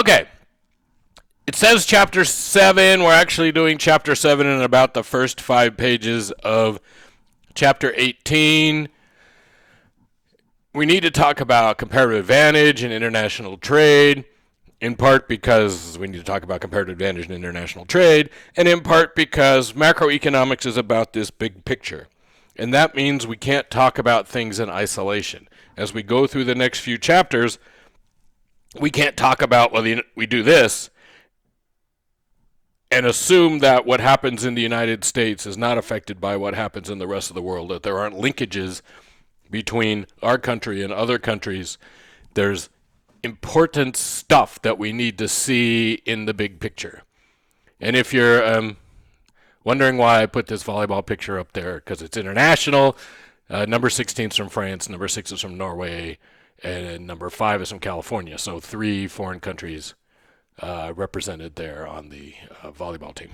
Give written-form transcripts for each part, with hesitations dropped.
Okay. It says chapter 7. We're actually doing chapter 7 in about the first 5 pages of chapter 18. We need to talk about comparative advantage and international trade, in part because we need to talk about comparative advantage in international trade, and in part because macroeconomics is about this big picture. And that means we can't talk about things in isolation. As we go through the next few chapters, we can't talk about, well, we do this and assume that what happens in the United States is not affected by what happens in the rest of the world, that there aren't linkages between our country and other countries. There's important stuff that we need to see in the big picture. And if you're wondering why I put this volleyball picture up there, because it's international. Number 16 is from France, number 6 is from Norway, and number 5 is from California. So 3 foreign countries represented there on the volleyball team.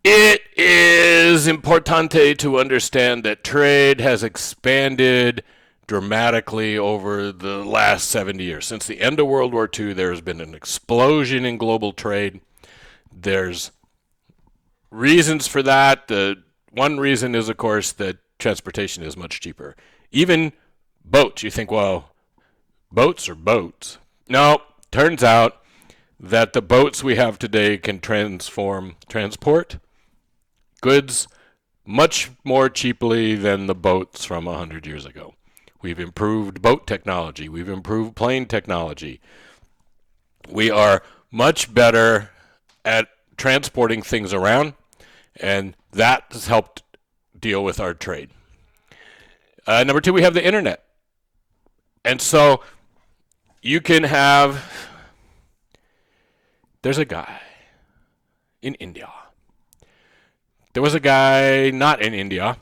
It is importante to understand that trade has expanded dramatically over the last 70 years. Since the end of World War II, there has been an explosion in global trade. There's reasons for that. The one reason is, of course, that transportation is much cheaper. Even boats. You think, well, boats are boats. No, turns out that the boats we have today can transport goods much more cheaply than the boats from 100 years ago. We've improved boat technology. We've improved plane technology. We are much better at transporting things around, and that has helped deal with our trade. Number 2, we have the internet. And so you can have, there's a guy in India. There was a guy not in India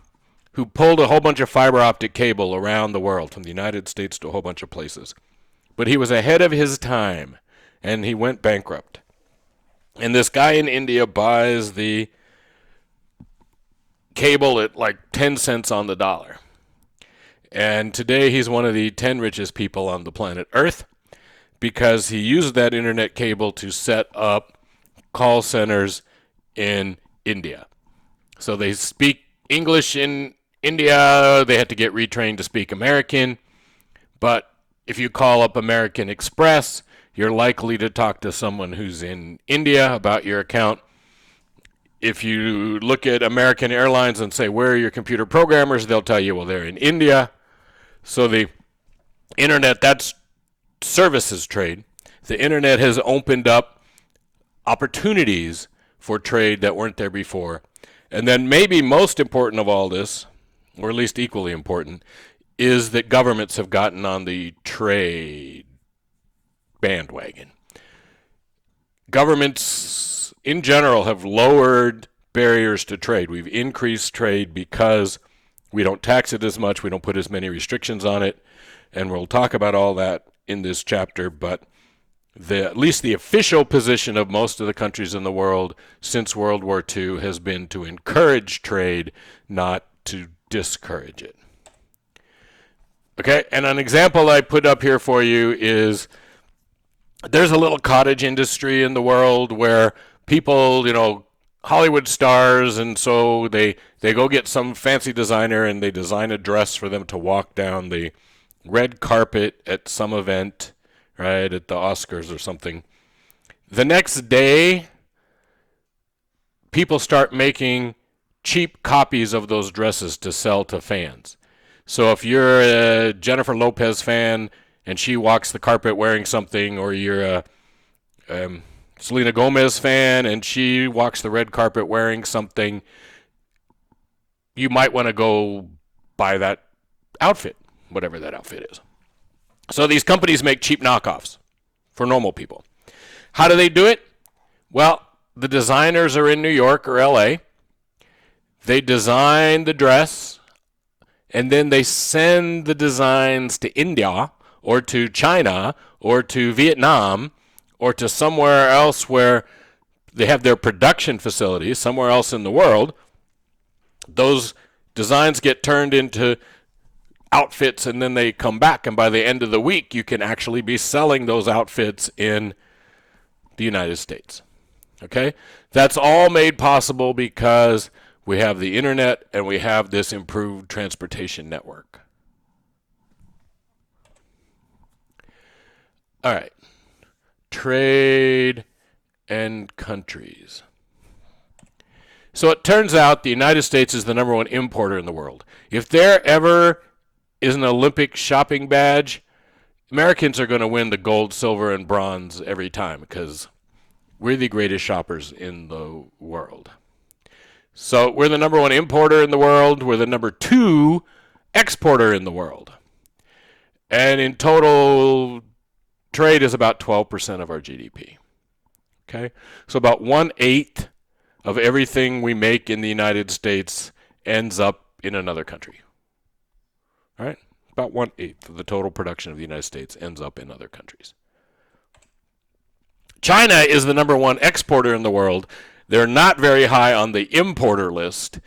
who pulled a whole bunch of fiber optic cable around the world, from the United States to a whole bunch of places. But he was ahead of his time, and he went bankrupt. And this guy in India buys the cable at like 10 cents on the dollar. And today he's one of the 10 richest people on the planet Earth because he used that internet cable to set up call centers in India. So they speak English in India. They had to get retrained to speak American. But if you call up American Express, you're likely to talk to someone who's in India about your account. If you look at American Airlines and say, where are your computer programmers? They'll tell you, well, they're in India. So the internet, that's services trade. The internet has opened up opportunities for trade that weren't there before. And then maybe most important of all this, or at least equally important, is that governments have gotten on the trade bandwagon. Governments in general have lowered barriers to trade. We've increased trade because we don't tax it as much, we don't put as many restrictions on it, and we'll talk about all that in this chapter, but at least the official position of most of the countries in the world since World War II has been to encourage trade, not to discourage it. Okay, and an example I put up here for you is there's a little cottage industry in the world where people, Hollywood stars, and so they go get some fancy designer and they design a dress for them to walk down the red carpet at some event, right, at the Oscars or something. The next day, people start making cheap copies of those dresses to sell to fans. So if you're a Jennifer Lopez fan and she walks the carpet wearing something, or you're a Selena Gomez fan and she walks the red carpet wearing something, you might want to go buy that outfit, whatever that outfit is. So these companies make cheap knockoffs for normal people. How do they do it? Well, the designers are in New York or LA. They design the dress, and then they send the designs to India or to China or to Vietnam or to somewhere else where they have their production facilities, somewhere else in the world. Those Designs get turned into outfits, and then they come back, and by the end of the week, you can actually be selling those outfits in the United States. Okay? That's all made possible because we have the internet and we have this improved transportation network. All right. Trade and countries. So it turns out the United States is the number one importer in the world. If there ever is an Olympic shopping badge, Americans are going to win the gold, silver, and bronze every time because we're the greatest shoppers in the world. So we're the number one importer in the world. We're the number two exporter in the world. And in total, trade is about 12% of our GDP. Okay? So about 1/8 of everything we make in the United States ends up in another country. All right? About 1/8 of the total production of the United States ends up in other countries. China is the number one exporter in the world. They're not very high on the importer list,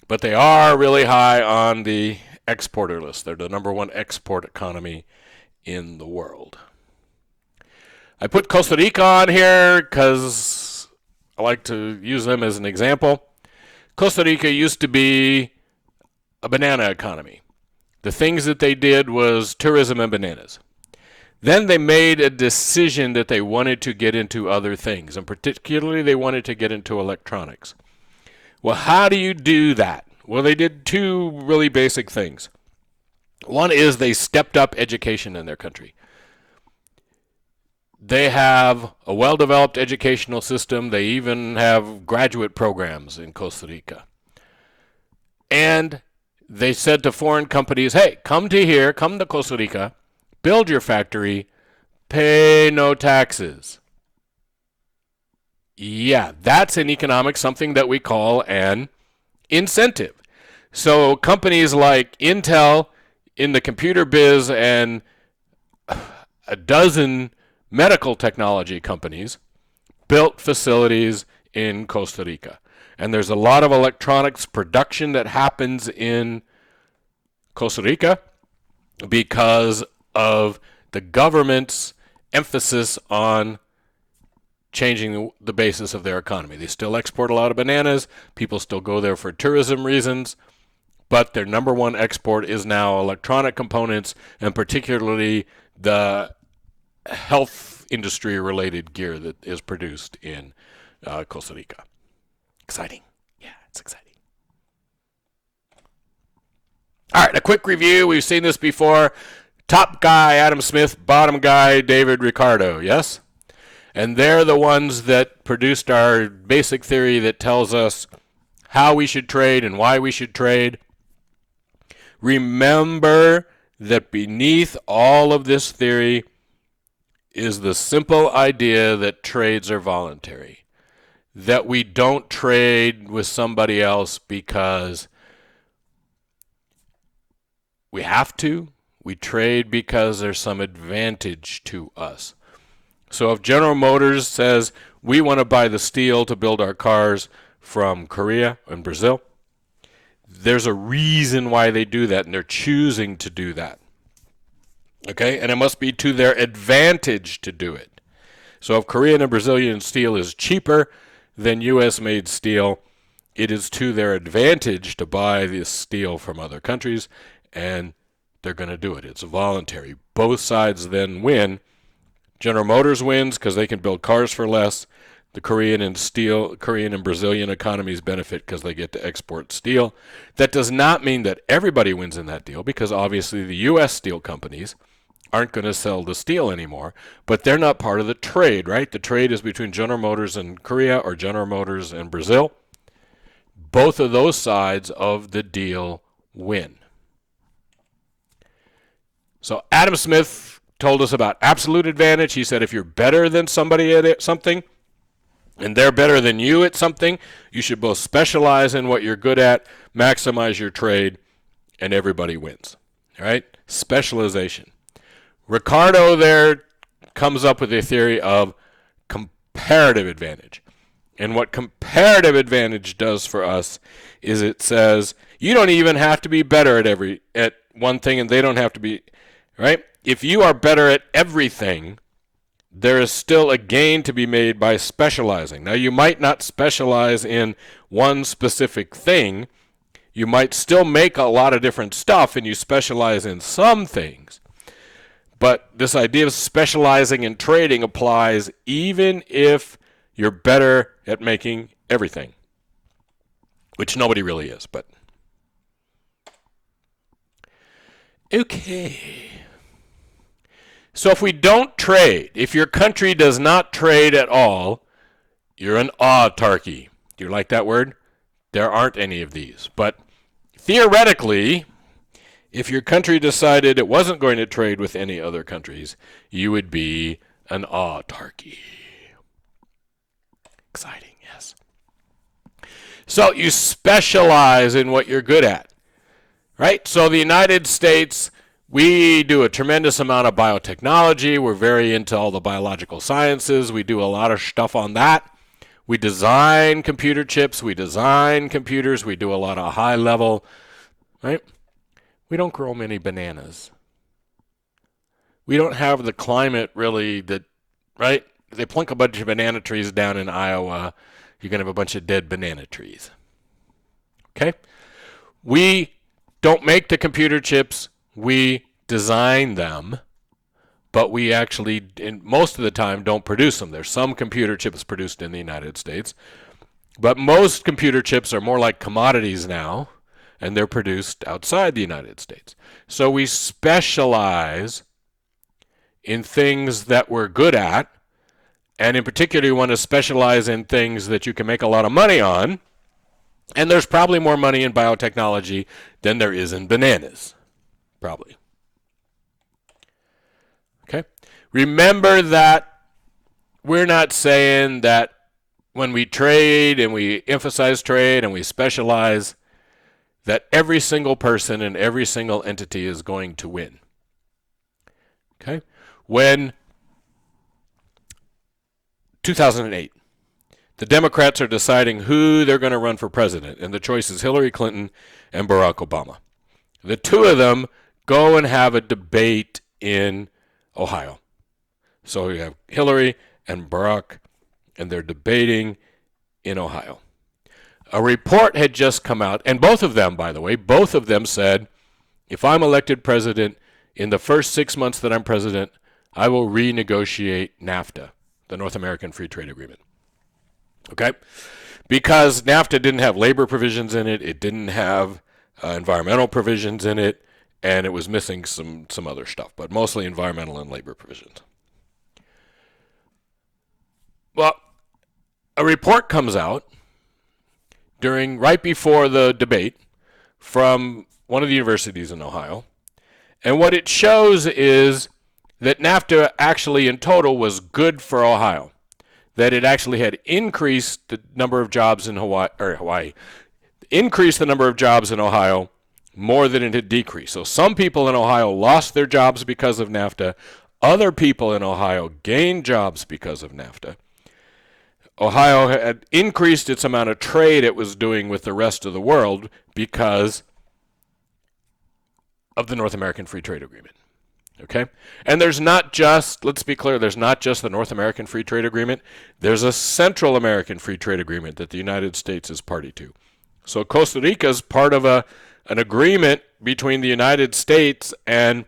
but they are really high on the exporter list. They're the number one export economy in the world. I put Costa Rica on here because I like to use them as an example. Costa Rica used to be a banana economy. The things that they did was tourism and bananas. Then they made a decision that they wanted to get into other things, and particularly they wanted to get into electronics. Well, how do you do that? Well, they did two really basic things. One is they stepped up education in their country. They have a well-developed educational system. They even have graduate programs in Costa Rica. And they said to foreign companies, hey, come to here, come to Costa Rica, build your factory, pay no taxes. Yeah, that's in economics something that we call an incentive. So companies like Intel in the computer biz and a dozen medical technology companies built facilities in Costa Rica. And there's a lot of electronics production that happens in Costa Rica because of the government's emphasis on changing the basis of their economy. They still export a lot of bananas. People still go there for tourism reasons. But their number one export is now electronic components, and particularly the health industry related gear that is produced in Costa Rica. Exciting. Yeah, it's exciting. All right, a quick review. We've seen this before. Top guy, Adam Smith. Bottom guy, David Ricardo. Yes? And they're the ones that produced our basic theory that tells us how we should trade and why we should trade. Remember that beneath all of this theory is the simple idea that trades are voluntary. That we don't trade with somebody else because we have to. We trade because there's some advantage to us. So if General Motors says we want to buy the steel to build our cars from Korea and Brazil, there's a reason why they do that, and they're choosing to do that. Okay? And it must be to their advantage to do it. So if Korean and Brazilian steel is cheaper than U.S.-made steel, it is to their advantage to buy this steel from other countries, and they're going to do it. It's voluntary. Both sides then win. General Motors wins because they can build cars for less. The Korean and Brazilian economies benefit because they get to export steel. That does not mean that everybody wins in that deal, because obviously the U.S. steel companies aren't going to sell the steel anymore, but they're not part of the trade, right? The trade is between General Motors and Korea or General Motors and Brazil. Both of those sides of the deal win. So Adam Smith told us about absolute advantage. He said if you're better than somebody at something and they're better than you at something, you should both specialize in what you're good at, maximize your trade, and everybody wins. All right? Specialization. Ricardo there comes up with a theory of comparative advantage. And what comparative advantage does for us is it says you don't even have to be better at one thing, and they don't have to be, right? If you are better at everything, there is still a gain to be made by specializing. Now, you might not specialize in one specific thing. You might still make a lot of different stuff, and you specialize in some things. But this idea of specializing in trading applies even if you're better at making everything, which nobody really is, but okay. So if we don't trade, if your country does not trade at all, you're an autarky. Do you like that word? There aren't any of these. But theoretically, if your country decided it wasn't going to trade with any other countries, you would be an autarky. Exciting, yes. So you specialize in what you're good at, right? So the United States, we do a tremendous amount of biotechnology. We're very into all the biological sciences. We do a lot of stuff on that. We design computer chips. We design computers. We do a lot of high level, right? We don't grow many bananas. We don't have the climate really that, right? If they plunk a bunch of banana trees down in Iowa, you're going to have a bunch of dead banana trees. Okay? We don't make the computer chips. We design them, but we actually, most of the time, don't produce them. There's some computer chips produced in the United States, but most computer chips are more like commodities now, and they're produced outside the United States. So we specialize in things that we're good at, and in particular, you want to specialize in things that you can make a lot of money on, and there's probably more money in biotechnology than there is in bananas. Probably. Okay? Remember that we're not saying that when we trade and we emphasize trade and we specialize, that every single person and every single entity is going to win. Okay? When 2008, the Democrats are deciding who they're going to run for president, and the choice is Hillary Clinton and Barack Obama. The two of them go and have a debate in Ohio. So you have Hillary and Barack, and they're debating in Ohio. A report had just come out, and both of them, by the way, both of them said, if I'm elected president, in the first 6 months that I'm president, I will renegotiate NAFTA, the North American Free Trade Agreement. Okay? Because NAFTA didn't have labor provisions in it, it didn't have environmental provisions in it, and it was missing some other stuff, but mostly environmental and labor provisions. Well, a report comes out right before the debate from one of the universities in Ohio, and what it shows is that NAFTA actually in total was good for Ohio, that it actually had increased the number of jobs in Hawaii, increased the number of jobs in Ohio more than it had decreased. So some people in Ohio lost their jobs because of NAFTA. Other people in Ohio gained jobs because of NAFTA. Ohio had increased its amount of trade it was doing with the rest of the world because of the North American Free Trade Agreement. Okay? And there's not just, let's be clear, there's not just the North American Free Trade Agreement. There's a Central American Free Trade Agreement that the United States is party to. So Costa Rica is part of an agreement between the United States and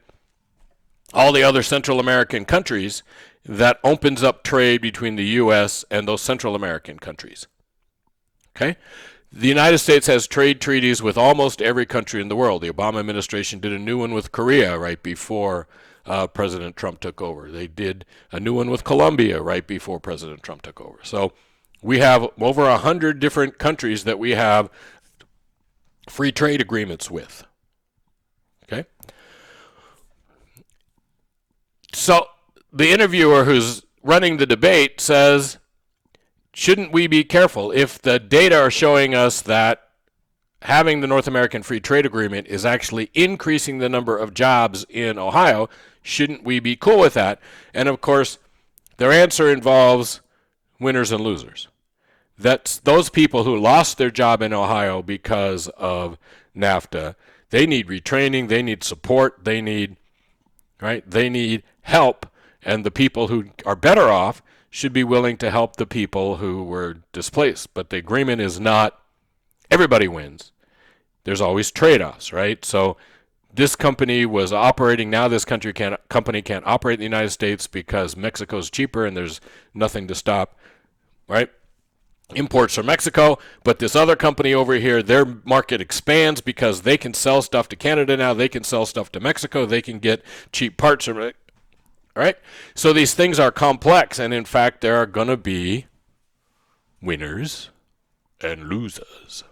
all the other Central American countries that opens up trade between the U.S. and those Central American countries. Okay? The United States has trade treaties with almost every country in the world. The Obama administration did a new one with Korea right before President Trump took over. They did a new one with Colombia right before President Trump took over. So we have over 100 different countries that we have free trade agreements with. Okay? So the interviewer who's running the debate says, shouldn't we be careful if the data are showing us that having the North American Free Trade Agreement is actually increasing the number of jobs in Ohio? Shouldn't we be cool with that? And of course, their answer involves winners and losers. That's those people who lost their job in Ohio because of NAFTA. They need retraining, they need support, they need help, and the people who are better off should be willing to help the people who were displaced. But the agreement is not everybody wins. There's always trade-offs, right? So this company was operating. Now this company can't operate in the United States because Mexico's cheaper and there's nothing to stop, right? Imports from Mexico. But this other company over here, their market expands because they can sell stuff to Canada now. They can sell stuff to Mexico. They can get cheap parts from it, right? So these things are complex, and in fact, there are going to be winners and losers.